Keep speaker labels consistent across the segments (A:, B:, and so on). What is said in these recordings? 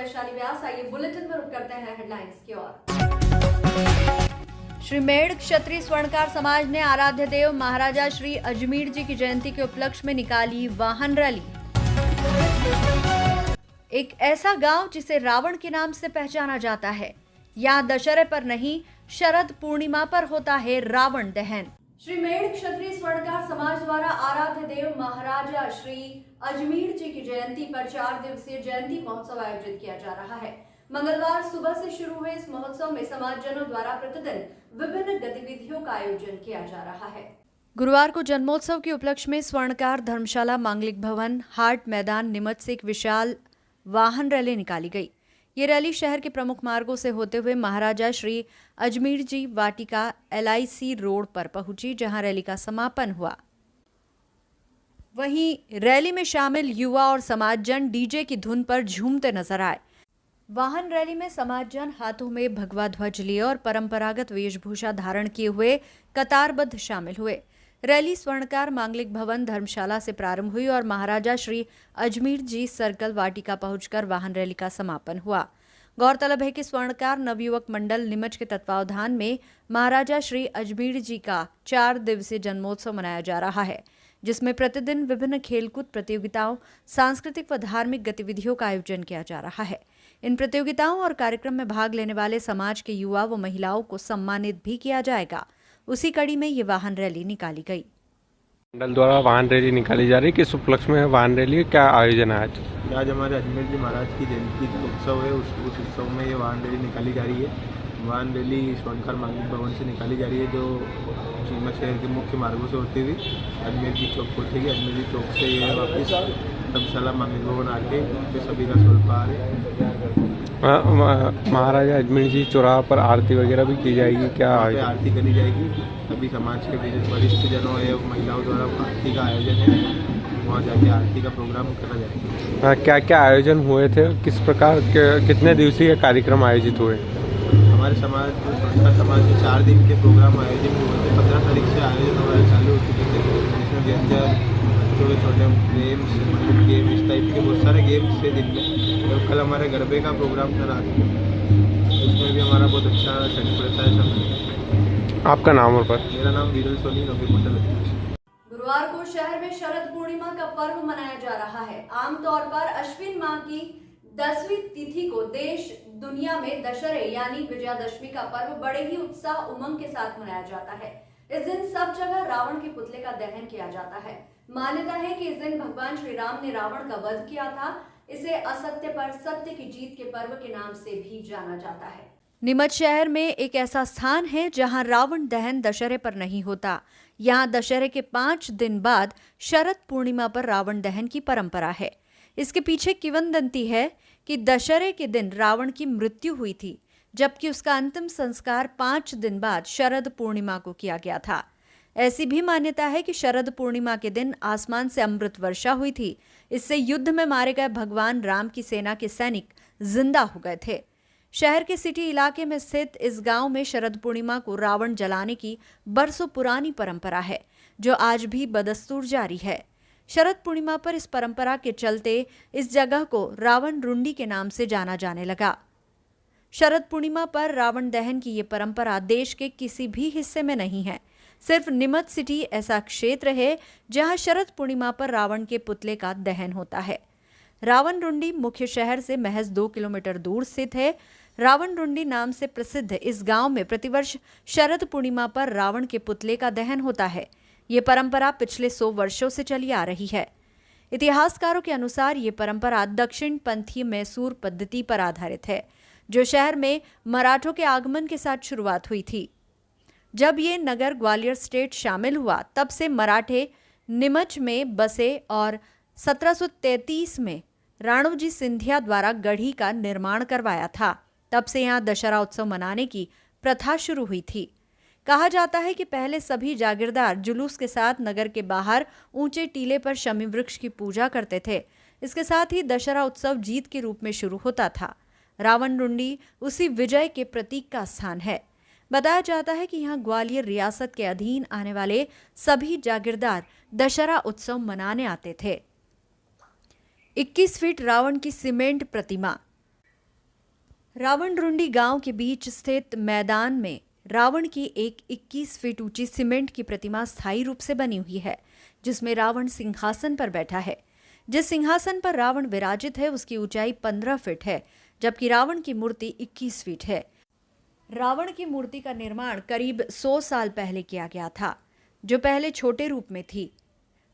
A: वैशाली व्यास। आइए बुलेटिन में रुक करते हैं हेडलाइंस की ओर। श्री मेड़ क्षत्रिय स्वर्णकार समाज ने आराध्य देव महाराजा श्री अजमेर जी की जयंती के उपलक्ष्य में निकाली वाहन रैली। एक ऐसा गांव जिसे रावण के नाम से पहचाना जाता है, यहाँ दशहरे पर नहीं शरद पूर्णिमा पर होता है रावण दहन। श्री मेड़ क्षत्रिय स्वर्णकार समाज द्वारा आराध्य देव महाराजा श्री अजमेर जी की जयंती पर 4 दिवसीय जयंती महोत्सव आयोजित किया जा रहा है। मंगलवार सुबह से शुरू हुए इस महोत्सव में समाजजनों द्वारा प्रतिदिन विभिन्न गतिविधियों का आयोजन किया जा रहा है। गुरुवार को जन्मोत्सव के उपलक्ष्य में स्वर्णकार धर्मशाला, मांगलिक भवन, हाट मैदान, नीमच से एक विशाल वाहन रैली निकाली गई। ये रैली शहर के प्रमुख मार्गों से होते हुए महाराजा श्री अजमेर जी वाटिका LIC रोड पर पहुंची, जहां रैली का समापन हुआ। वहीं रैली में शामिल युवा और समाजजन डीजे की धुन पर झूमते नजर आए। वाहन रैली में समाजजन हाथों में भगवा ध्वज लिए और परंपरागत वेशभूषा धारण किए हुए कतारबद्ध शामिल हुए। रैली स्वर्णकार मांगलिक भवन धर्मशाला से प्रारंभ हुई और महाराजा श्री अजमेर जी सर्कल वाटिका पहुंचकर वाहन रैली का समापन हुआ। गौरतलब है कि स्वर्णकार नवयुवक मंडल नीमच के तत्वावधान में महाराजा श्री अजमेर जी का 4 दिवसीय जन्मोत्सव मनाया जा रहा है, जिसमें प्रतिदिन विभिन्न खेलकूद प्रतियोगिताओं, सांस्कृतिक व धार्मिक गतिविधियों का आयोजन किया जा रहा है। इन प्रतियोगिताओं और कार्यक्रम में भाग लेने वाले समाज के युवा व महिलाओं को सम्मानित भी किया जाएगा। उसी कड़ी में ये वाहन रैली निकाली गई।
B: मंडल द्वारा वाहन रैली निकाली जा रही है। किस उपलक्ष्य में वाहन रैली, क्या आयोजन है
C: आज हमारे अजमेर जी महाराज की जयंती का उत्सव है। उस उत्सव में ये वाहन रैली निकाली जा रही है। वाहन रैली स्वर्णकार मांगलिक भवन से निकाली जा रही है, जो नीमच शहर के मुख्य मार्गों से होती हुई अजमेर जी चौक पहुँचेगी। अजमेर जी चौक से ये वापस धर्मशाला मांगलिक भवन आके पे सभी का स्वल्पहार है।
B: महाराजा अजमेर जी चौराहा पर आरती वगैरह भी की जाएगी, क्या
C: आरती करी जाएगी। सभी समाज के वरिष्ठ जनों या महिलाओं द्वारा आरती का आयोजन है, वहाँ जाके आरती का प्रोग्राम करा जाएगा।
B: क्या क्या आयोजन हुए थे, किस प्रकार के कितने दिवसीय कार्यक्रम आयोजित हुए?
C: हमारे समाज समाज में 4 दिन के प्रोग्राम आयोजित हुए थे। 15 तारीख से आयोजन हमारे चालू हो चुके थे, जिसमें व्यंजन, छोटे छोटे गेम्स, गेम इस टाइप के बहुत सारे गेम्स थे दिन में। तो कल हमारे गरबे का प्रोग्राम था रात में, उसमें भी हमारा बहुत अच्छा सेट रहता है समय।
B: आपका नाम और पर?
C: मेरा नाम वीरल सोनी, नौकरी मंडल अध्यक्ष।
A: गुरुवार को शहर में शरद पूर्णिमा का पर्व मनाया जा रहा है। आमतौर पर अश्विन माह की 10वीं तिथि को देश दुनिया में दशहरे यानी विजयादशमी का पर्व बड़े ही उत्साह उमंग के साथ मनाया जाता है। इस दिन सब जगह रावण के पुतले का दहन किया जाता है। मान्यता है कि इस दिन भगवान श्री राम ने रावण का वध किया था। इसे असत्य पर सत्य की जीत के पर्व के नाम से भी जाना जाता है। नीमच शहर में एक ऐसा स्थान है जहां रावण दहन दशहरे पर नहीं होता। यहाँ दशहरे के 5 दिन बाद शरद पूर्णिमा पर रावण दहन की परंपरा है। इसके पीछे किंवदंती है कि दशहरे के दिन रावण की मृत्यु हुई थी, जबकि उसका अंतिम संस्कार 5 दिन बाद शरद पूर्णिमा को किया गया था। ऐसी भी मान्यता है कि शरद पूर्णिमा के दिन आसमान से अमृत वर्षा हुई थी। इससे युद्ध में मारे गए भगवान राम की सेना के सैनिक जिंदा हो गए थे। शहर के सिटी इलाके में स्थित इस गांव में शरद पूर्णिमा को रावण जलाने की बरसों पुरानी परंपरा है, जो आज भी बदस्तूर जारी है। शरद पूर्णिमा पर इस परंपरा के चलते इस जगह को रावण रुंडी के नाम से जाना जाने लगा। शरद पूर्णिमा पर रावण दहन की ये परंपरा देश के किसी भी हिस्से में नहीं है। सिर्फ नीमच सिटी ऐसा क्षेत्र है जहां शरद पूर्णिमा पर रावण के पुतले का दहन होता है। रावण रुंडी मुख्य शहर से महज 2 किलोमीटर दूर स्थित है। रावण रुंडी नाम से प्रसिद्ध इस गांव में प्रतिवर्ष शरद पूर्णिमा पर रावण के पुतले का दहन होता है। ये परंपरा पिछले 100 वर्षों से चली आ रही है। इतिहासकारों के अनुसार ये परंपरा दक्षिण पंथीय मैसूर पद्धति पर आधारित है, जो शहर में मराठों के आगमन के साथ शुरुआत हुई थी। जब ये नगर ग्वालियर स्टेट शामिल हुआ, तब से मराठे नीमच में बसे और 1733 में राणोजी सिंधिया द्वारा गढ़ी का निर्माण करवाया था। तब से यहाँ दशहरा उत्सव मनाने की प्रथा शुरू हुई थी। कहा जाता है कि पहले सभी जागीरदार जुलूस के साथ नगर के बाहर ऊंचे टीले पर शमी वृक्ष की पूजा करते थे। इसके साथ ही दशहरा उत्सव जीत के रूप में शुरू होता था। रावण रुंडी उसी विजय के प्रतीक का स्थान है। बताया जाता है कि यहाँ ग्वालियर रियासत के अधीन आने वाले सभी जागीरदार दशहरा उत्सव मनाने आते थे। 21 फीट रावण की सीमेंट प्रतिमा। रावणडुंडी गांव के बीच स्थित मैदान में रावण की एक 21 फीट ऊंची सीमेंट की प्रतिमा स्थायी रूप से बनी हुई है, जिसमें रावण सिंहासन पर बैठा है। जिस सिंहासन पर रावण विराजित है उसकी ऊंचाई 15 फीट है, जबकि रावण की मूर्ति 21 फीट है। रावण की मूर्ति का निर्माण करीब 100 साल पहले किया गया था, जो पहले छोटे रूप में थी,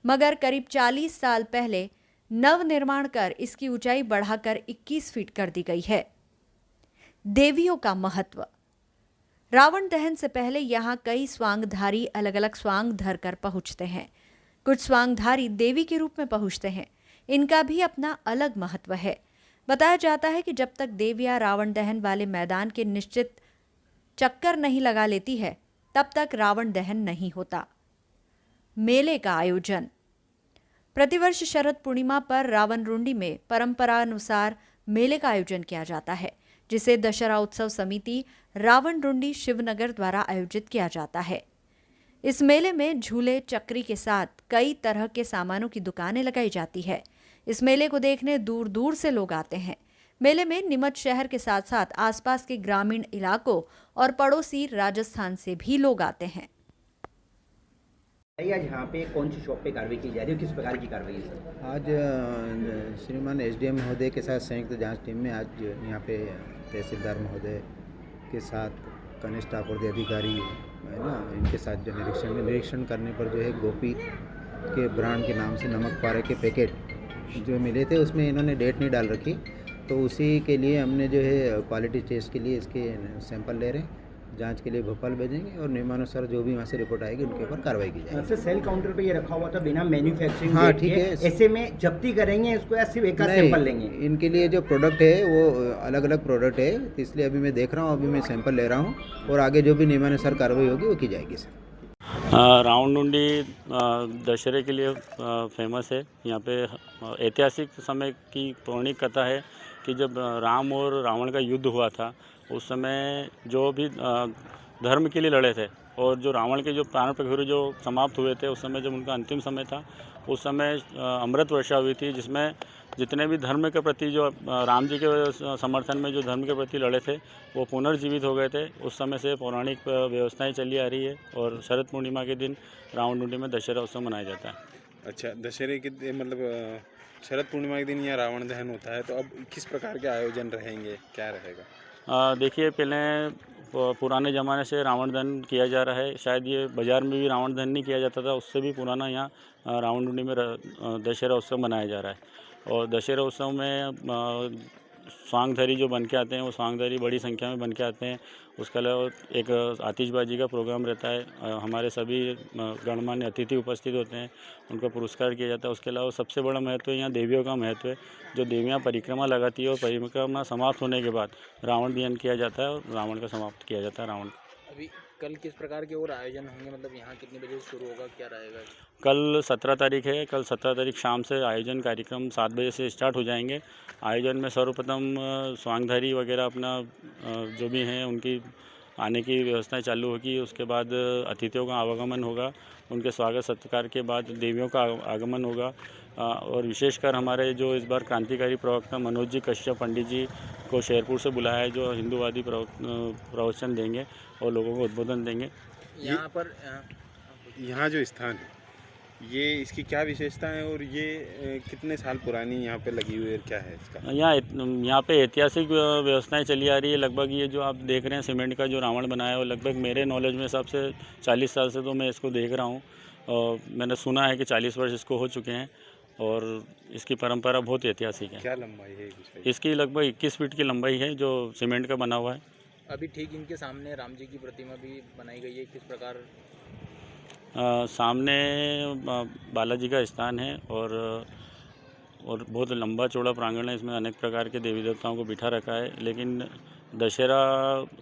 A: मगर करीब 40 साल पहले नव निर्माण कर इसकी ऊंचाई बढ़ाकर 21 फीट कर दी गई है। देवियों का महत्व। रावण दहन से पहले यहाँ कई स्वांगधारी अलग अलग स्वांग धर कर पहुँचते हैं। कुछ स्वांगधारी देवी के रूप में पहुँचते हैं। इनका भी अपना अलग महत्व है। बताया जाता है कि जब तक देवियाँ रावण दहन वाले मैदान के निश्चित चक्कर नहीं लगा लेती है, तब तक रावण दहन नहीं होता। मेले का आयोजन। प्रतिवर्ष शरद पूर्णिमा पर रावणडुंडी में परंपरानुसार मेले का आयोजन किया जाता है, जिसे दशहरा उत्सव समिति रावणडुंडी शिवनगर द्वारा आयोजित किया जाता है। इस मेले में झूले चक्री के साथ कई तरह के सामानों की दुकानें लगाई जाती है। इस मेले को देखने दूर दूर से लोग आते हैं। मेले में नीमच शहर के साथ साथ आसपास के ग्रामीण इलाकों और पड़ोसी राजस्थान से भी लोग आते हैं।
D: आज यहाँ पे कौन सी शॉप पे कार्रवाई की जा रही है, किस प्रकार की कार्रवाई है सर?
C: आज श्रीमान एसडीएम महोदय के साथ संयुक्त जांच टीम में आज यहाँ पे तहसीलदार महोदय के साथ कनिष्ठ आपूर्ति अधिकारी है ना, इनके साथ जो निरीक्षण करने पर जो है गोपी के ब्रांड के नाम से नमक पारे के पैकेट जो मिले थे, उसमें इन्होंने डेट नहीं डाल रखी, तो उसी के लिए हमने जो है क्वालिटी टेस्ट के लिए इसके सैंपल ले रहे हैं, जांच के लिए भोपाल भेजेंगे और नियमानुसार जो भी वहाँ से रिपोर्ट आएगी उनके ऊपर कार्रवाई की जाएगी।
D: सर सेल काउंटर पे ये रखा हुआ था बिना मैन्युफैक्चरिंग।
C: हाँ ठीक है,
D: ऐसे में जब्ती करेंगे इसको या सिर्फ एक सैंपल लेंगे?
C: इनके लिए जो प्रोडक्ट है वो अलग अलग प्रोडक्ट है, तो इसलिए अभी मैं देख रहा हूँ, अभी मैं सैंपल ले रहा हूँ और आगे जो भी नियमानुसार कार्रवाई होगी वो की जाएगी सर।
E: रावणडुंडी दशहरे के लिए फेमस है। यहाँ पे ऐतिहासिक समय की पौराणिक कथा है कि जब राम और रावण का युद्ध हुआ था, उस समय जो भी धर्म के लिए लड़े थे और जो रावण के जो प्राण प्रखुर जो समाप्त हुए थे, उस समय जब उनका अंतिम समय था, उस समय अमृत वर्षा हुई थी, जिसमें जितने भी धर्म के प्रति जो राम जी के समर्थन में जो धर्म के प्रति लड़े थे वो पुनर्जीवित हो गए थे। उस समय से पौराणिक व्यवस्थाएं चली आ रही है और शरद पूर्णिमा के दिन रावणडुंडी में दशहरा उत्सव मनाया जाता है।
F: अच्छा, दशहरे के मतलब शरद पूर्णिमा के दिन यहाँ रावण दहन होता है, तो अब किस प्रकार के आयोजन रहेंगे, क्या रहेगा?
E: देखिए, पहले पुराने ज़माने से रावण दहन किया जा रहा है। शायद ये बाज़ार में भी रावण दहन नहीं किया जाता था, उससे भी पुराना यहाँ रावणडुंडी में दशहरा उत्सव मनाया जा रहा है। और दशहरा उत्सव में स्वांगधारी जो बन के आते हैं, वो स्वांगधारी बड़ी संख्या में बन के आते हैं। उसके अलावा एक आतिशबाजी का प्रोग्राम रहता है। हमारे सभी गणमान्य अतिथि उपस्थित होते हैं, उनका पुरस्कार किया जाता है। उसके अलावा सबसे बड़ा महत्व है यहाँ देवियों का महत्व है। जो देवियाँ परिक्रमा लगाती है और परिक्रमा समाप्त होने के बाद रावण दहन किया जाता है और रावण का समाप्त किया जाता है। रावण
G: अभी कल किस प्रकार के और आयोजन होंगे, मतलब यहाँ कितने बजे से शुरू होगा, क्या रहेगा?
E: कल 17 तारीख है। कल 17 तारीख शाम से आयोजन कार्यक्रम 7 बजे से स्टार्ट हो जाएंगे। आयोजन में सर्वप्रथम स्वांगधारी वगैरह अपना जो भी हैं उनकी आने की व्यवस्थाएं चालू होगी। उसके बाद अतिथियों का आवागमन होगा, उनके स्वागत सत्कार के बाद देवियों का आगमन होगा। और विशेषकर हमारे जो इस बार क्रांतिकारी प्रवक्ता मनोज जी कश्यप पंडित जी को शेरपुर से बुलाया है, जो हिंदूवादी प्रवचन देंगे और लोगों को उद्बोधन देंगे।
G: यहाँ पर
F: यहाँ जो स्थान है ये इसकी क्या विशेषता है और ये कितने साल पुरानी यहाँ पे लगी हुई है, क्या है इसका?
E: यहाँ पे ऐतिहासिक व्यवस्थाएं चली आ रही है। लगभग ये जो आप देख रहे हैं सीमेंट का जो रावण बनाया है, वो लगभग मेरे नॉलेज में सबसे 40 साल से तो मैं इसको देख रहा हूँ। और मैंने सुना है कि 40 वर्ष इसको हो चुके हैं और इसकी परंपरा बहुत ऐतिहासिक है।
F: क्या लंबाई है
E: इसकी? लगभग 21 फीट की लंबाई है, जो सीमेंट का बना हुआ है।
G: अभी ठीक इनके सामने राम जी की प्रतिमा भी बनाई गई है, किस प्रकार?
E: सामने बालाजी का स्थान है और बहुत लंबा चौड़ा प्रांगण है। इसमें अनेक प्रकार के देवी देवताओं को बिठा रखा है, लेकिन दशहरा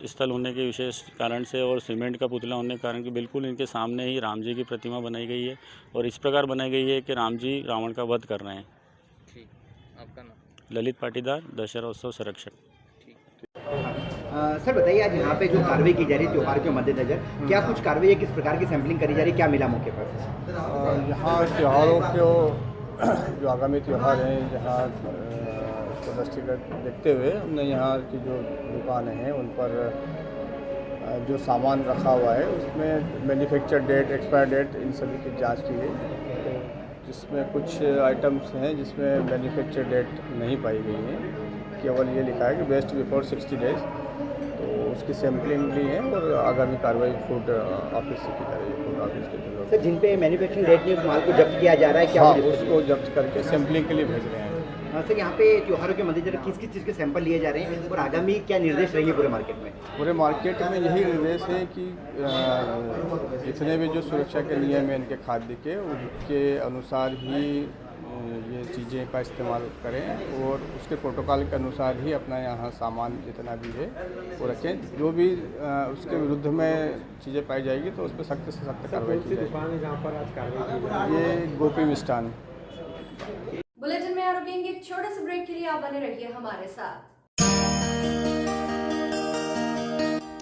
E: स्थल होने के विशेष कारण से और सीमेंट का पुतला होने के कारण कि बिल्कुल इनके सामने ही राम जी की प्रतिमा बनाई गई है और इस प्रकार बनाई गई है कि राम जी रावण का वध कर रहे हैं।
G: ठीक, आपका नाम?
E: ललित पाटीदार, दशहरा उत्सव संरक्षक।
D: सर बताइए, आज यहाँ पे जो कार्रवाई की जा रही है त्यौहार के मद्देनजर, क्या कुछ कार्रवाई है, किस प्रकार की सैंपलिंग करी जा रही है, क्या मिला मौके पर?
H: यहाँ त्योहारों के जो आगामी त्यौहार हैं, जहाँ को दृष्टिगत देखते हुए हमने यहाँ की जो दुकानें हैं उन पर जो सामान रखा हुआ है उसमें मैन्युफैक्चर डेट, एक्सपायर डेट, इन सभी की जांच की गई। तो जिसमें कुछ आइटम्स हैं जिसमें मैन्युफैक्चर डेट नहीं पाई गई है, केवल ये लिखा है कि बेस्ट बिफोर 60 डेज। तो उसकी सैम्पलिंग ली है और आगामी कार्रवाई फूड ऑफिस से की जा रही है। फूड ऑफिस के जो
D: सर जिन पे मैन्युफैक्चरिंग डेट नहीं उस माल को जब्त किया जा रहा है, क्या
H: हाँ, उसको जब्त करके सैम्पलिंग के लिए भेज रहे हैं।
D: सर यहाँ पे त्योहारों के मद्देनजर किस किस चीज़ के सैंपल लिए जा रहे हैं और आगामी क्या निर्देश रहेंगे पूरे मार्केट में?
H: पूरे मार्केट में यही निर्देश है कि जितने भी जो सुरक्षा के नियम हैं इनके खाद्य के, उनके अनुसार ही ये चीज़ें का इस्तेमाल करें और उसके प्रोटोकॉल के अनुसार ही अपना यहाँ सामान जितना भी है वो रखें। जो भी उसके विरुद्ध में चीज़ें पाई जाएगी तो उस पर सख्त से सख्त कार्रवाई की जाएगी। ये गोपी मिष्ठान।
A: बुलेटिन में रुकेंगे एक छोटे से ब्रेक के लिए, आप बने रहिए हमारे साथ।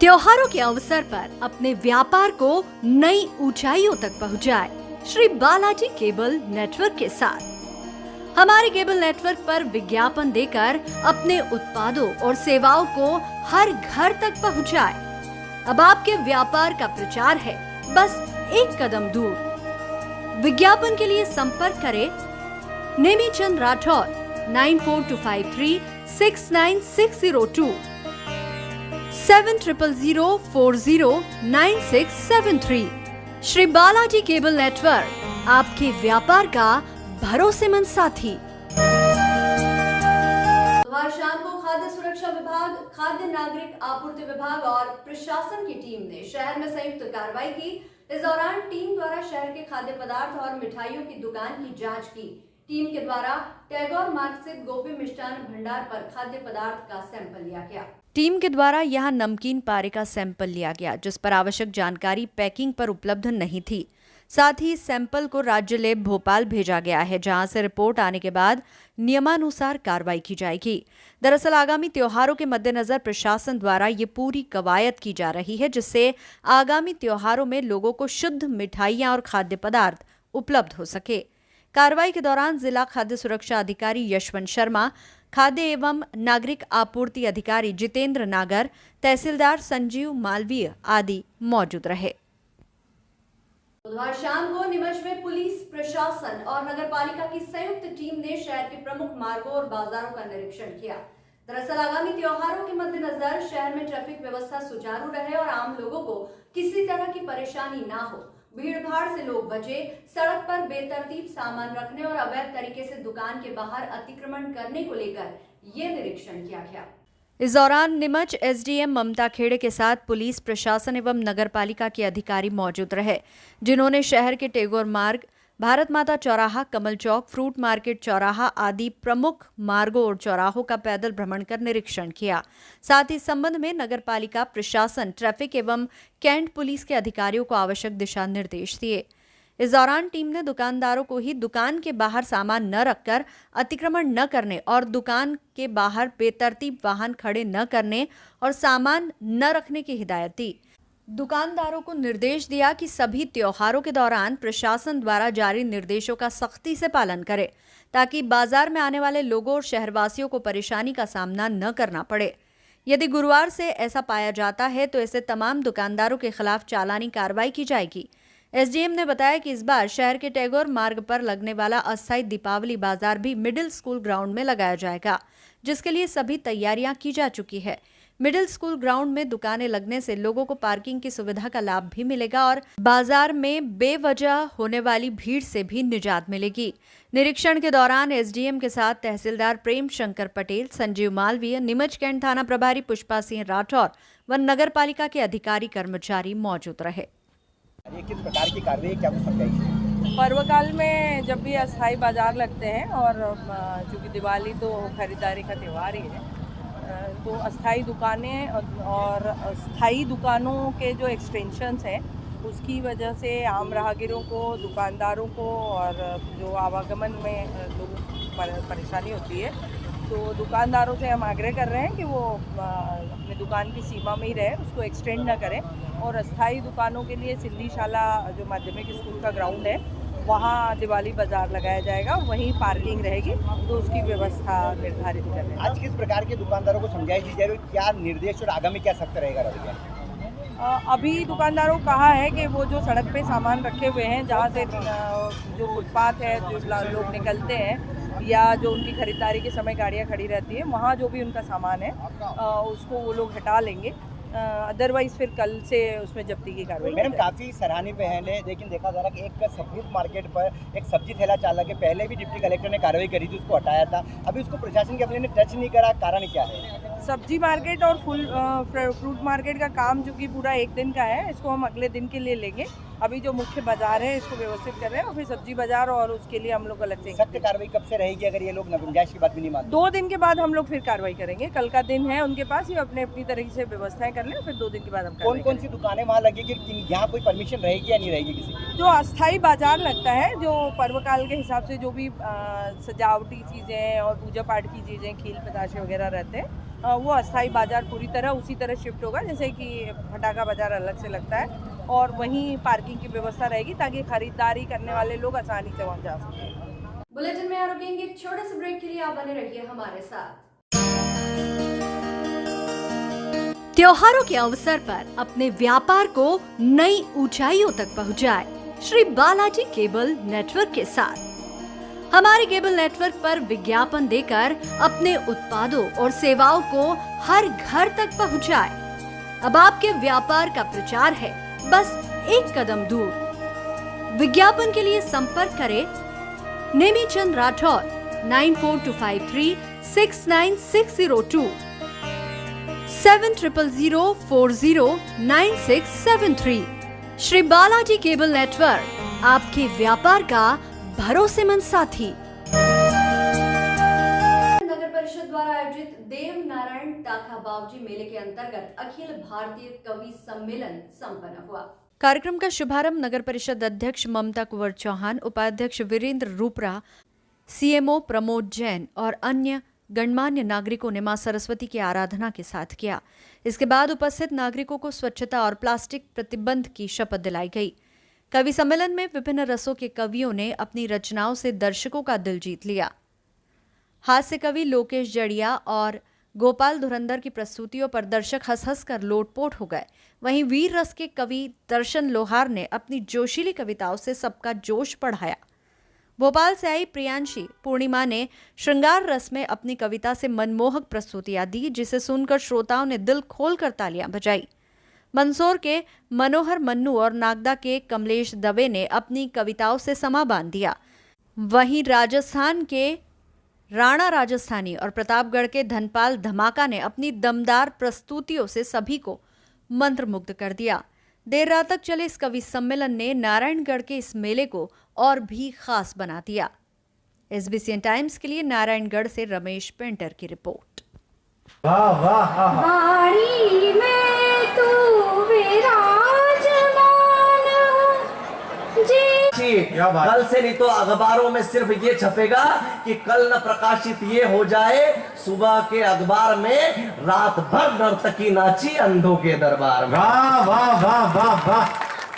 A: त्योहारों के अवसर पर अपने व्यापार को नई ऊंचाइयों तक पहुंचाए श्री बालाजी केबल नेटवर्क के साथ। हमारे केबल नेटवर्क पर विज्ञापन देकर अपने उत्पादों और सेवाओं को हर घर तक पहुंचाए। अब आपके व्यापार का प्रचार है बस एक कदम दूर। विज्ञापन के लिए संपर्क करें नेमीचंद राठौर 9425369602 7000409673। श्री बालाजी केबल नेटवर्क, आपके व्यापार का भरोसेमंद साथी। आज शाम को खाद्य सुरक्षा विभाग, खाद्य नागरिक आपूर्ति विभाग और प्रशासन की टीम ने शहर में संयुक्त कार्रवाई की। इस दौरान टीम द्वारा शहर के खाद्य पदार्थ और मिठाइयों की दुकान की जांच की। टीम के द्वारा टैगोर मार्ग स्थित गोपी मिष्ठान भंडार पर खाद्य पदार्थ का सैंपल लिया गया। टीम के द्वारा यहां नमकीन पारे का सैंपल लिया गया, जिस पर आवश्यक जानकारी पैकिंग पर उपलब्ध नहीं थी। साथ ही सैंपल को राज्य लैब भोपाल भेजा गया है, जहां से रिपोर्ट आने के बाद नियमानुसार कार्रवाई की जाएगी। दरअसल आगामी त्योहारों के मद्देनजर प्रशासन द्वारा ये पूरी कवायद की जा रही है, जिससे आगामी त्योहारों में लोगों को शुद्ध मिठाइयां और खाद्य पदार्थ उपलब्ध हो सके। कार्रवाई के दौरान जिला खाद्य सुरक्षा अधिकारी यशवंत शर्मा, खाद्य एवं नागरिक आपूर्ति अधिकारी जितेंद्र नागर, तहसीलदार संजीव मालवीय आदि मौजूद रहे। बुधवार शाम को नीमच में पुलिस प्रशासन और नगरपालिका की संयुक्त टीम ने शहर के प्रमुख मार्गों और बाजारों का निरीक्षण किया। दरअसल आगामी त्योहारों के मद्देनजर शहर में ट्रैफिक व्यवस्था सुचारू रहे और आम लोगों को किसी तरह की परेशानी ना हो, भीड़-भाड़ से लोग बचे, सड़क पर बेतरतीब सामान रखने और अवैध तरीके से दुकान के बाहर अतिक्रमण करने को लेकर ये निरीक्षण किया गया। इस दौरान नीमच एसडीएम ममता खेड़े के साथ पुलिस प्रशासन एवं नगरपालिका के अधिकारी मौजूद रहे, जिन्होंने शहर के टैगोर मार्ग, भारत माता चौराहा, कमल चौक, फ्रूट मार्केट चौराहा आदि प्रमुख मार्गों और चौराहों का पैदल भ्रमण कर निरीक्षण किया। साथ ही इस संबंध में नगरपालिका प्रशासन, ट्रैफिक एवं कैंट पुलिस के अधिकारियों को आवश्यक दिशा निर्देश दिए। इस दौरान टीम ने दुकानदारों को ही दुकान के बाहर सामान न रखकर अतिक्रमण न करने और दुकान के बाहर बेतरतीब वाहन खड़े न करने और सामान न रखने की हिदायत दी। दुकानदारों को निर्देश दिया कि सभी त्योहारों के दौरान प्रशासन द्वारा जारी निर्देशों का सख्ती से पालन करें, ताकि बाजार में आने वाले लोगों और शहरवासियों को परेशानी का सामना न करना पड़े। यदि गुरुवार से ऐसा पाया जाता है तो ऐसे तमाम दुकानदारों के खिलाफ चालानी कार्रवाई की जाएगी। एसडीएम ने बताया कि इस बार शहर के टैगोर मार्ग पर लगने वाला अस्थायी दीपावली बाजार भी मिडिल स्कूल ग्राउंड में लगाया जाएगा, जिसके लिए सभी तैयारियां की जा चुकी है। मिडिल स्कूल ग्राउंड में दुकानें लगने से लोगों को पार्किंग की सुविधा का लाभ भी मिलेगा और बाजार में बेवजह होने वाली भीड़ से भी निजात मिलेगी। निरीक्षण के दौरान एसडीएम के साथ तहसीलदार प्रेम शंकर पटेल, संजीव मालवीय, नीमच कैंट थाना प्रभारी पुष्पा सिंह राठौर व नगरपालिका के अधिकारी कर्मचारी मौजूद रहे।
D: ये किस प्रकार की कार्रवाई, क्या कुछ समझाइए?
I: पर्वकाल में जब भी अस्थाई बाजार लगते हैं और चूँकि दिवाली तो खरीदारी का त्यौहार ही है, तो अस्थाई दुकानें और स्थायी दुकानों के जो एक्सटेंशंस हैं उसकी वजह से आम राहगीरों को, दुकानदारों को और जो आवागमन में लोगों परेशानी होती है, तो दुकानदारों से हम आग्रह कर रहे हैं कि वो अपने दुकान की सीमा में ही रहे, उसको एक्सटेंड ना करें। और अस्थाई दुकानों के लिए सिंधी शाला जो माध्यमिक स्कूल का ग्राउंड है वहाँ दिवाली बाज़ार लगाया जाएगा, वहीं पार्किंग रहेगी, तो उसकी व्यवस्था निर्धारित कर रहे हैं।
D: आज किस प्रकार के दुकानदारों को समझाई दी जा रही है, क्या निर्देश और आगामी क्या सख्त रहेगा रवैया?
I: अभी दुकानदारों को कहा है कि वो जो सड़क पे सामान रखे हुए हैं, जहाँ से जो फुटपाथ है, जो लोग निकलते हैं या जो उनकी खरीदारी के समय गाड़ियाँ खड़ी रहती है, वहाँ जो भी उनका सामान है उसको वो लोग हटा लेंगे। अदरवाइज फिर कल से उसमें जब्ती की कार्रवाई।
D: मैडम काफ़ी सराहनीय पहल है, लेकिन देखा जा रहा है कि एक सब्जी मार्केट पर एक सब्जी ठेला चालक है, पहले भी डिप्टी कलेक्टर ने कार्रवाई करी थी, उसको हटाया था, अभी उसको प्रशासन के अपने ने टच नहीं करा, कारण क्या है?
I: सब्जी मार्केट और फ्रूट मार्केट का काम जो कि पूरा एक दिन का है, इसको हम अगले दिन के लिए लेंगे। अभी जो मुख्य बाजार है इसको व्यवस्थित कर रहे हैं और फिर सब्जी बाजार, और उसके लिए हम लोग अलग से
D: सख्त कार्रवाई कब से रहेगी अगर ये लोग गुंजाइश की बात भी नहीं मानते?
I: 2 दिन के बाद हम लोग फिर कार्रवाई करेंगे। कल का दिन है उनके पास, ये अपनी तरीके से व्यवस्थाएं कर लें, फिर 2 दिन के बाद हम
D: कौन कौन सी दुकानें वहाँ लगेगी, यहाँ कोई परमिशन रहेगी या नहीं रहेगी किसी की?
I: जो अस्थाई बाजार लगता है, जो पर्व काल के हिसाब से जो भी सजावटी चीज़ें और पूजा पाठ की चीज़ें, खील पताशे वगैरह रहते हैं, वो अस्थाई बाजार पूरी तरह उसी तरह शिफ्ट होगा जैसे कि फटाका बाजार अलग से लगता है, और वहीं पार्किंग की व्यवस्था रहेगी ताकि खरीदारी करने वाले लोग आसानी से वहाँ जा सकें।
A: बुलेटिन में आ रुकेंगे एक छोटे से ब्रेक के लिए, आप बने रहिए हमारे साथ। त्योहारों के अवसर पर अपने व्यापार को नई ऊंचाइयों तक पहुंचाए श्री बालाजी केबल नेटवर्क के साथ। हमारे केबल नेटवर्क पर विज्ञापन देकर अपने उत्पादों और सेवाओं को हर घर तक पहुंचाए। अब आपके व्यापार का प्रचार है बस एक कदम दूर। विज्ञापन के लिए संपर्क करें नेमीचंद राठौर 9425369602 7000409673। श्री बालाजी केबल नेटवर्क, आपके व्यापार का भरोसेमंद साथी। नगर परिषद द्वारा आयोजित देव नारायण टाका बावजी मेले के अंतर्गत अखिल भारतीय कवि सम्मेलन संपन्न हुआ। कार्यक्रम का शुभारंभ नगर परिषद अध्यक्ष ममता कुंवर चौहान, उपाध्यक्ष वीरेंद्र रूपरा, सीएमओ प्रमोद जैन और अन्य गणमान्य नागरिकों ने मां सरस्वती की आराधना के साथ किया। इसके बाद उपस्थित नागरिकों को स्वच्छता और प्लास्टिक प्रतिबंध की शपथ दिलाई गई। कवि सम्मेलन में विभिन्न रसों के कवियों ने अपनी रचनाओं से दर्शकों का दिल जीत लिया। हास्य कवि लोकेश जड़िया और गोपाल धुरंधर की प्रस्तुतियों पर दर्शक हंस हंस कर लोटपोट हो गए। वहीं वीर रस के कवि दर्शन लोहार ने अपनी जोशीली कविताओं से सबका जोश बढ़ाया। भोपाल से आई प्रियांशी पूर्णिमा ने श्रृंगार रस में अपनी कविता से मनमोहक प्रस्तुतियां दी, जिसे सुनकर श्रोताओं ने दिल खोलकर तालियां बजाई। मंदसौर के मनोहर मन्नू और नागदा के कमलेश दवे ने अपनी कविताओं से समा बांध दिया। वहीं राजस्थान के राणा राजस्थानी और प्रतापगढ़ के धनपाल धमाका ने अपनी दमदार प्रस्तुतियों से सभी को मंत्रमुग्ध कर दिया। देर रात तक चले इस कवि सम्मेलन ने नारायणगढ़ के इस मेले को और भी खास बना दिया। एसबीसीएन टाइम्स के लिए नारायणगढ़ से रमेश पेंटर की रिपोर्ट।
D: वाह वाह
J: वाणी में तू विराजमान जी।
K: कल से नहीं तो अखबारों में सिर्फ ये छपेगा कि कल न प्रकाशित ये हो जाए, सुबह के अखबार में रात भर नर्तकी नाची अंधों के दरबार में।
C: वाह वाह वाह वाह वाह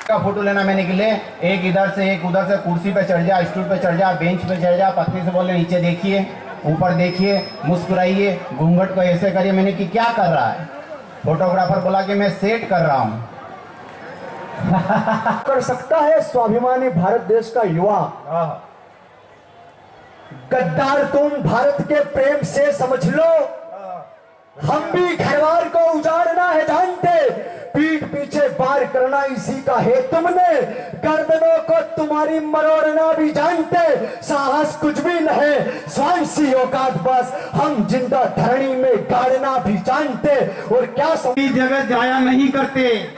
D: का फोटो लेना मैंने के लिए, एक इधर से एक उधर से, कुर्सी पे चढ़ जा, स्टूल पे चढ़ जा, बेंच पे चढ़ जा, पत्नी से बोले नीचे देखिए, ऊपर देखिए, मुस्कुराइए, घूंघट को ऐसे करिए। मैंने कि क्या कर रहा है? फोटोग्राफर बोला कि मैं सेट कर रहा हूँ।
K: कर सकता है स्वाभिमानी भारत देश का युवा। गद्दार तुम भारत के प्रेम से समझ लो, हम भी घरवार को उजाड़ना है जानते, पीठ पीछे वार करना इसी का है तुमने, गर्दनों को तुम्हारी मरोड़ना भी जानते, साहस कुछ भी नहीं, स्वांसी औकात बस हम जिंदा धरणी में गाड़ना भी जानते। और क्या
C: जगह जाया नहीं करते,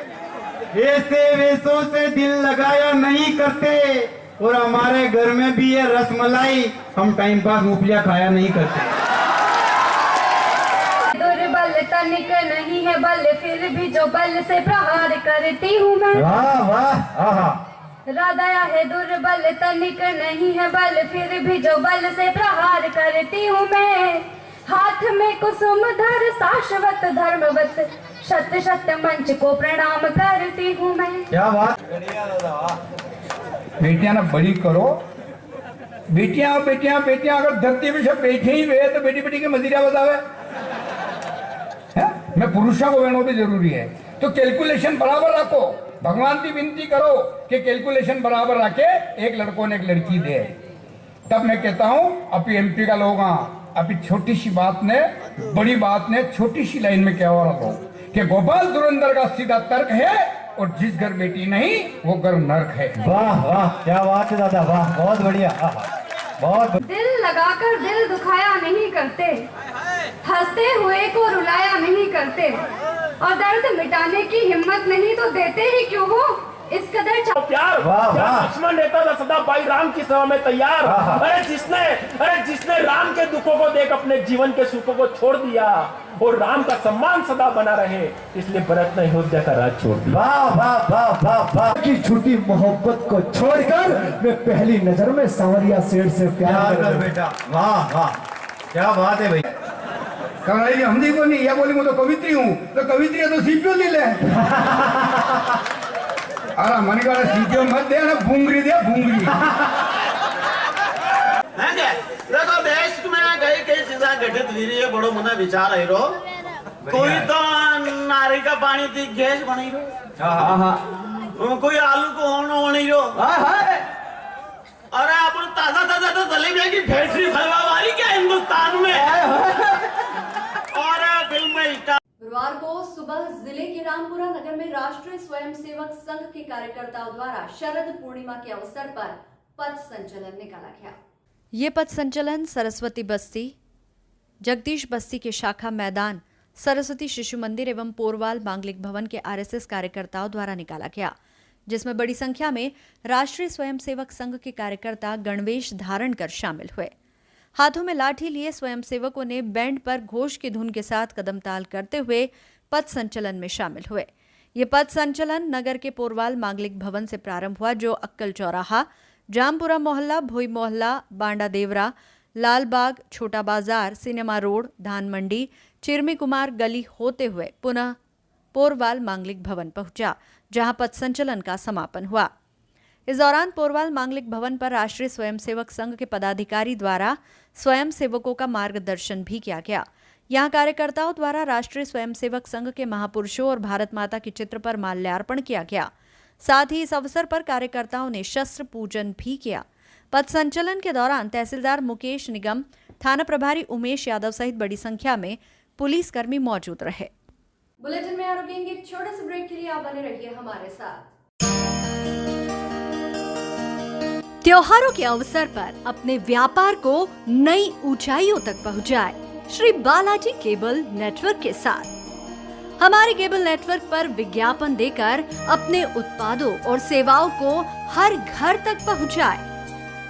C: ऐसे वेशों से दिल लगाया नहीं करते, और हमारे घर में भी ये रसमलाई हम टाइम पास मूंगफलियां खाया नहीं करते।
J: दुर्बल तनिक नहीं है बल, फिर भी जो बल से प्रहार करती हूँ मैं।
C: वाह वाह
J: हृदय है दुर्बल तनिक नहीं है बल, फिर भी जो बल से प्रहार करती हूँ मैं। हाथ में कुसुम धर शाश्वत धर्मवत, शत शत मंच को प्रणाम करती हूँ मैं।
C: क्या बात।
L: बेटियां ना बड़ी करो। बेटियां बेटियां बेटियां अगर धरती पे सब बैठे ही हुए तो बेटी बेटी के मजीरा बतावे है? मैं पुरुषों को बहनों भी जरूरी है, तो कैलकुलेशन बराबर रखो। भगवान की विनती करो कि कैलकुलेशन बराबर रखे, एक लड़कों ने एक लड़की दे। तब मैं कहता हूं अभी एमपी का लोग अभी छोटी सी बात ने बड़ी बात ने छोटी सी लाइन में क्या हो रहा कि गोपाल धुरंधर का सीधा तर्क है, और जिस घर बेटी नहीं वो घर नर्क है।
K: वाह वाह, क्या बात है दादा, वाह, बहुत बढ़िया, बहुत।
J: दिल लगाकर दिल दुखाया नहीं करते, हंसते हुए को रुलाया नहीं करते, और दर्द मिटाने की हिम्मत नहीं तो देते ही क्यों हो इस कदर
M: प्यार। लक्ष्मण रहता था सदा भाई राम की सेवा में तैयार। अरे जिसने राम के दुखों को देख अपने जीवन के सुखों को छोड़ दिया, और राम का सम्मान सदा बना रहे, इसलिए भरत ने अयोध्या का राज छोड़ दिया।
K: वाह वाह वाह वाह वाह की झूठी मोहब्बत को छोड़कर मैं पहली नजर में सांवरिया सेठ से प्यार कर
D: बेटा। वाह वाह, क्या बात है भाई।
L: कह हमदी को नहीं, या बोली मैं तो कवित्री हूँ, तो कवित्री तो सीपियो ले ले। अरे मन का सीपियो मत दे ना, भूंगरी दे भूंगरी।
N: देखो देश में कई चीजें घटित हुई रही है, बड़ो मना विचार है रो। कोई तो नारी का पानी थी गैस बनी रो, कोई आलू को होनी रो। अरे अपन ताजा ताजा तो जलेबिया की फैक्ट्री फैलवा वाली क्या हिंदुस्तान में। और फिल्म में
A: गुरुवार को सुबह जिले के रामपुरा नगर में राष्ट्रीय स्वयंसेवक संघ के कार्यकर्ताओं द्वारा शरद पूर्णिमा के अवसर पर पथ संचलन निकाला गया।
O: ये पथ संचलन सरस्वती बस्ती, जगदीश बस्ती के शाखा मैदान, सरस्वती शिशु मंदिर एवं पोरवाल मांगलिक भवन के आरएसएस कार्यकर्ताओं द्वारा निकाला गया, जिसमें बड़ी संख्या में राष्ट्रीय स्वयंसेवक संघ के कार्यकर्ता गणवेश धारण कर शामिल हुए। हाथों में लाठी लिए स्वयंसेवकों ने बैंड पर घोष की धुन के साथ कदमताल करते हुए पथ संचलन में शामिल हुए। ये पथ संचलन नगर के पोरवाल मांगलिक भवन से प्रारंभ हुआ, जो अक्कल चौराहा, जामपुरा मोहल्ला, भोई मोहल्ला, बांडा देवरा, लालबाग, छोटा बाजार, सिनेमा रोड, धान मंडी, चिरमी कुमार गली होते हुए पुनः पोरवाल मांगलिक भवन पहुंचा, जहां पथ संचलन का समापन हुआ। इस दौरान पोरवाल मांगलिक भवन पर राष्ट्रीय स्वयंसेवक संघ के पदाधिकारी द्वारा स्वयंसेवकों का मार्गदर्शन भी किया गया। यहां कार्यकर्ताओं द्वारा राष्ट्रीय स्वयंसेवक संघ के महापुरुषों और भारत माता के चित्र पर माल्यार्पण किया गया। साथ ही इस अवसर पर कार्यकर्ताओं ने शस्त्र पूजन भी किया। पथ संचलन के दौरान तहसीलदार मुकेश निगम, थाना प्रभारी उमेश यादव सहित बड़ी संख्या में पुलिसकर्मी मौजूद रहे।
A: बुलेटिन में रुकेंगे एक छोटे से ब्रेक के लिए, आप बने रहिए हमारे साथ।
O: त्योहारों के अवसर पर अपने व्यापार को नई ऊंचाइयों तक पहुंचाए श्री बालाजी केबल नेटवर्क के साथ। हमारे केबल नेटवर्क पर विज्ञापन देकर अपने उत्पादों और सेवाओं को हर घर तक पहुंचाए।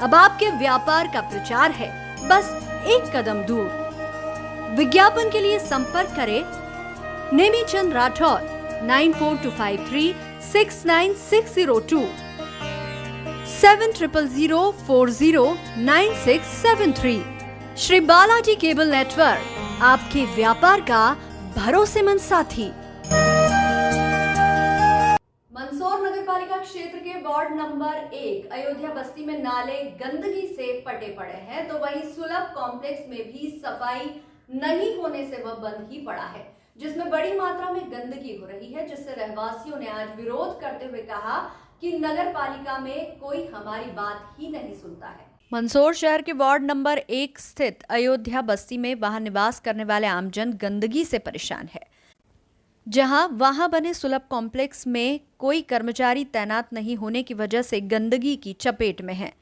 O: अब आपके व्यापार का प्रचार है बस एक कदम दूर। विज्ञापन के लिए संपर्क करें नेमीचंद राठौर 9425369602 7000409673। श्री बालाजी केबल नेटवर्क, आपके व्यापार का भरोसेमंद साथी।
A: मंदसौर नगरपालिका क्षेत्र के वार्ड नंबर 1 अयोध्या बस्ती में नाले गंदगी से पटे पड़े हैं, तो वहीं सुलभ कॉम्प्लेक्स में भी सफाई नहीं होने से वह बंद ही पड़ा है, जिसमें बड़ी मात्रा में गंदगी हो रही है, जिससे रहवासियों ने आज विरोध करते हुए कहा कि नगर पालिका में कोई हमारी बात ही नहीं सुनता है।
O: मंदसौर शहर के वार्ड नंबर 1 स्थित अयोध्या बस्ती में वहां निवास करने वाले आमजन गंदगी से परेशान है। जहां वहां बने सुलभ कॉम्प्लेक्स में कोई कर्मचारी तैनात नहीं होने की वजह से गंदगी की चपेट में है,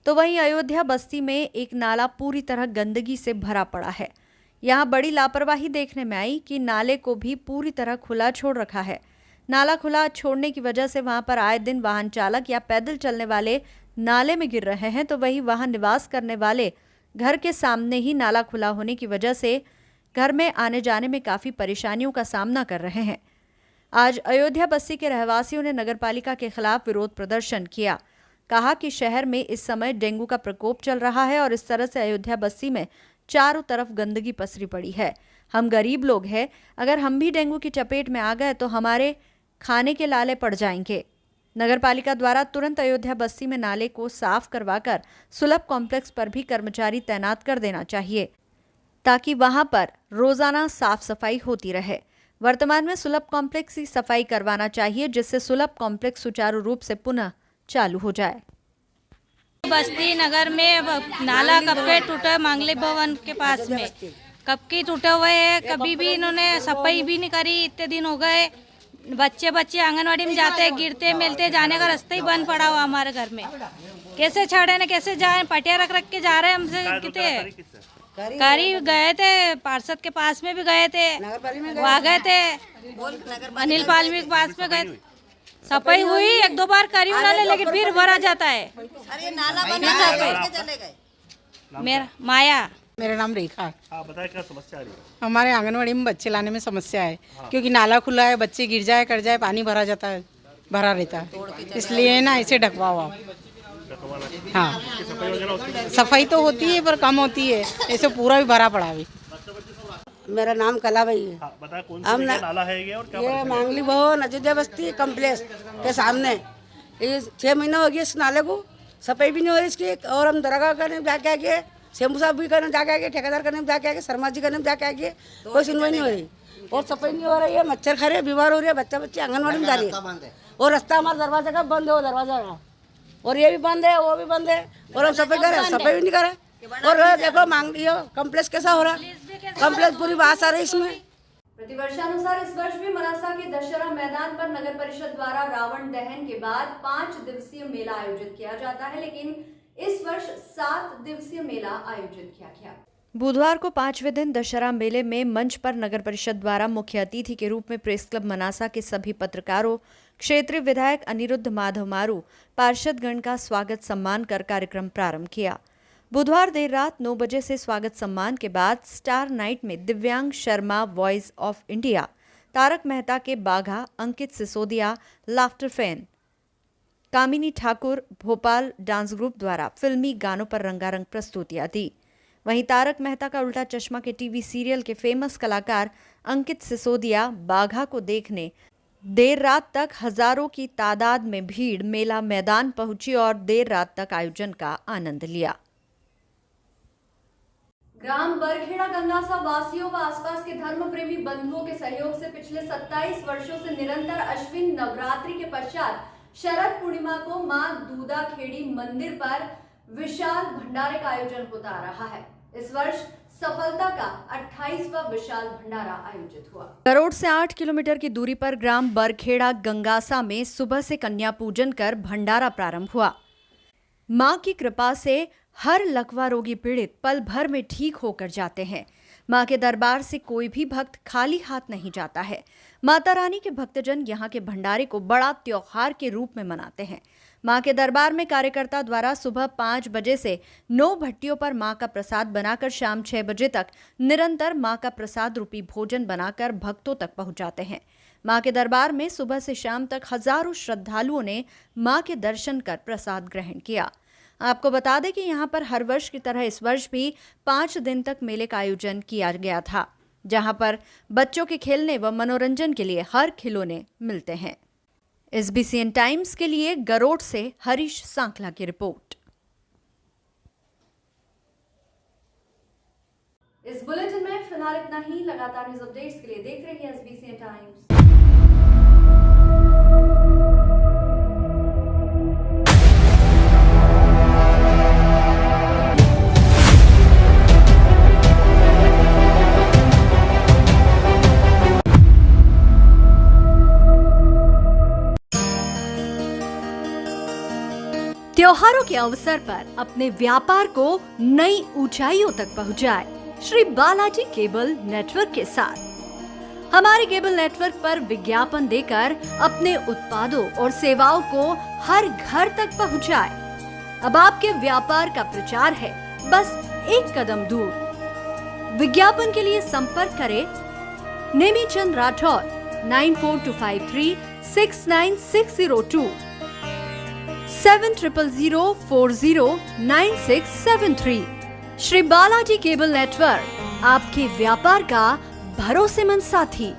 O: तो वहीं अयोध्या बस्ती में एक नाला पूरी तरह गंदगी से भरा पड़ा है। यहां बड़ी लापरवाही देखने में आई कि नाले को भी पूरी तरह खुला छोड़ रखा है। नाला खुला छोड़ने की वजह से वहां पर आए दिन वाहन चालक या पैदल चलने वाले नाले में गिर रहे हैं, तो वहीं वहां निवास करने वाले घर के सामने ही नाला खुला होने की वजह से घर में आने जाने में काफ़ी परेशानियों का सामना कर रहे हैं। आज अयोध्या बस्ती के रहवासियों ने नगरपालिका के खिलाफ विरोध प्रदर्शन किया। कहा कि शहर में इस समय डेंगू का प्रकोप चल रहा है और इस तरह से अयोध्या बस्ती में चारों तरफ गंदगी पसरी पड़ी है। हम गरीब लोग हैं, अगर हम भी डेंगू की चपेट में आ गए तो हमारे खाने के लाले पड़ जाएंगे। नगरपालिका द्वारा तुरंत अयोध्या बस्ती में नाले को साफ करवाकर सुलभ कॉम्प्लेक्स पर भी कर्मचारी तैनात कर देना चाहिए ताकि वहां पर रोजाना साफ सफाई होती रहे। वर्तमान में सुलभ कॉम्प्लेक्स की सफाई करवाना चाहिए जिससे सुलभ कॉम्प्लेक्स सुचारू रूप से पुनः चालू हो जाए।
P: बस्ती नगर में नाला कब के टूटा, मांगलिक भवन के पास में कब की टूटे हुए है, कभी भी इन्होंने सफाई भी नहीं करी। इतने दिन हो गए, बच्चे आंगनवाड़ी में जाते हैं, गिरते मिलते, जाने का रास्ता ही बंद पड़ा हुआ हमारे घर में। कैसे छाड़े न कैसे जाए, पटिया रख के जा रहे हैं हमसे। कितने करी गए थे, पार्षद के पास में भी गए थे, वहाँ गए थे, अनिल पालवी के पास में गए थे, सफाई हुई 1-2 बार करी उन्होंने, लेकिन फिर भरा जाता है। अरे नाला बना मेरा माया,
Q: मेरा नाम रेखा है।
F: बताए क्या समस्या आ रही है?
Q: हमारे आंगनवाड़ी में बच्चे लाने में समस्या है, क्योंकि नाला खुला है, बच्चे गिर जाए कर जाए, पानी भरा जाता है, भरा रहता है, इसलिए ना इसे ढकवा हुआ। हाँ, सफाई तो होती है पर कम होती है, ऐसे पूरा भी भरा पड़ा है।
R: मेरा नाम कलाबाई है।
F: बताए कौन सा नाला है ये और क्या?
R: ये मांगली भवन अयोध्या बस्ती कॉम्प्लेक्स के सामने। ये 6 महीने हो गए इस नाले को, सफाई भी नहीं हो रही इसकी। और हम दरगाह करने जाके आगे, शंभू साहब भी करने जाके आगे, ठेकेदार करने जाके आगे, शर्मा जी करने जाके आगे, कोई सुनवाई नहीं हो रही और सफाई नहीं हो रही है। मच्छर खा रहे, बीमार हो रही है, बच्चे आंगनवाड़ी में जा रही है और रास्ता हमारा दरवाजा का बंद है, वो दरवाजा का, और ये भी बंद है, वो भी बंद है, और हम सफाई कर रहे हैं, सफाई भी नहीं कर रहे। और देखो मांग लियो कॉम्प्लेक्स कैसा हो रहा है, कॉम्प्लेक्स पूरी बात आ रही इसमें।
A: प्रतिवर्षानुसार इस वर्ष भी मनासा के दशहरा मैदान पर नगर परिषद द्वारा रावण दहन के बाद 5 दिवसीय मेला आयोजित किया जाता है, लेकिन इस वर्ष 7 दिवसीय मेला आयोजित किया गया। बुधवार को 5वें दिन दशहरा मेले में मंच पर नगर परिषद द्वारा मुख्य अतिथि के रूप में प्रेस क्लब मनासा के सभी पत्रकारों, क्षेत्रीय विधायक अनिरुद्ध माधव मारू, पार्षदगण का स्वागत सम्मान कर कार्यक्रम प्रारंभ किया। बुधवार देर रात 9 बजे से स्वागत सम्मान के बाद स्टार नाइट में Divyang Sharma voice of India, Tarak Mehta के Bagha, Ankit Sisodia, laughter fan, Kamini Thakur, Bhopal dance group द्वारा फिल्मी गानों पर रंगारंग प्रस्तुतियां दी। वहीं तारक मेहता का उल्टा चश्मा के टीवी सीरियल के फेमस कलाकार अंकित सिसोदिया बाघा को देखने देर रात तक हजारों की तादाद में भीड़ मेला मैदान पहुंची और देर रात तक आयोजन का आनंद लिया। ग्राम बरखेड़ा गंगासा वासियों व आसपास के धर्म प्रेमी बंधुओं के सहयोग से पिछले 27 वर्षों से निरंतर अश्विन नवरात्रि के पश्चात शरद पूर्णिमा को मां दूधा खेड़ी मंदिर पर विशाल भंडारे का आयोजन होता आ रहा है। इस वर्ष सफलता का 28वां विशाल भंडारा आयोजित हुआ। गरोड़ से 8 किलोमीटर की दूरी पर ग्राम बरखेड़ा गंगासा में सुबह से कन्या पूजन कर भंडारा प्रारंभ हुआ। मां की कृपा से हर लकवा रोगी पीड़ित पल भर में ठीक होकर जाते हैं। मां के दरबार से कोई भी भक्त खाली हाथ नहीं जाता है। माता रानी के भक्तजन यहां के भंडारे को बड़ा त्योहार के रूप में मनाते हैं। मां के दरबार में कार्यकर्ता द्वारा सुबह 5 बजे से 9 भट्टियों पर मां का प्रसाद बनाकर शाम 6 बजे तक निरंतर मां का प्रसाद रूपी भोजन बनाकर भक्तों तक पहुंचाते हैं। मां के दरबार में सुबह से शाम तक हजारों श्रद्धालुओं ने मां के दर्शन कर प्रसाद ग्रहण किया। आपको बता दें कि यहां पर हर वर्ष की तरह इस वर्ष भी 5 दिन तक मेले का आयोजन किया गया था, जहां पर बच्चों के खेलने व मनोरंजन के लिए हर खिलौने मिलते हैं। SBCN टाइम्स के लिए गरोड़ से हरीश सांकला की रिपोर्ट। इस बुलेटिन में फिलहाल इतना ही। लगातार न्यूज अपडेट्स के लिए देखते रहिए SBCN टाइम्स। त्योहारों के अवसर पर अपने व्यापार को नई ऊंचाइयों तक पहुंचाए श्री बालाजी केबल नेटवर्क के साथ। हमारे केबल नेटवर्क पर विज्ञापन देकर अपने उत्पादों और सेवाओं को हर घर तक पहुंचाए। अब आपके व्यापार का प्रचार है बस एक कदम दूर। विज्ञापन के लिए संपर्क करें नेमीचंद राठौर 9425369602 7000409673। श्री बालाजी केबल नेटवर्क, आपके व्यापार का भरोसेमंद साथी।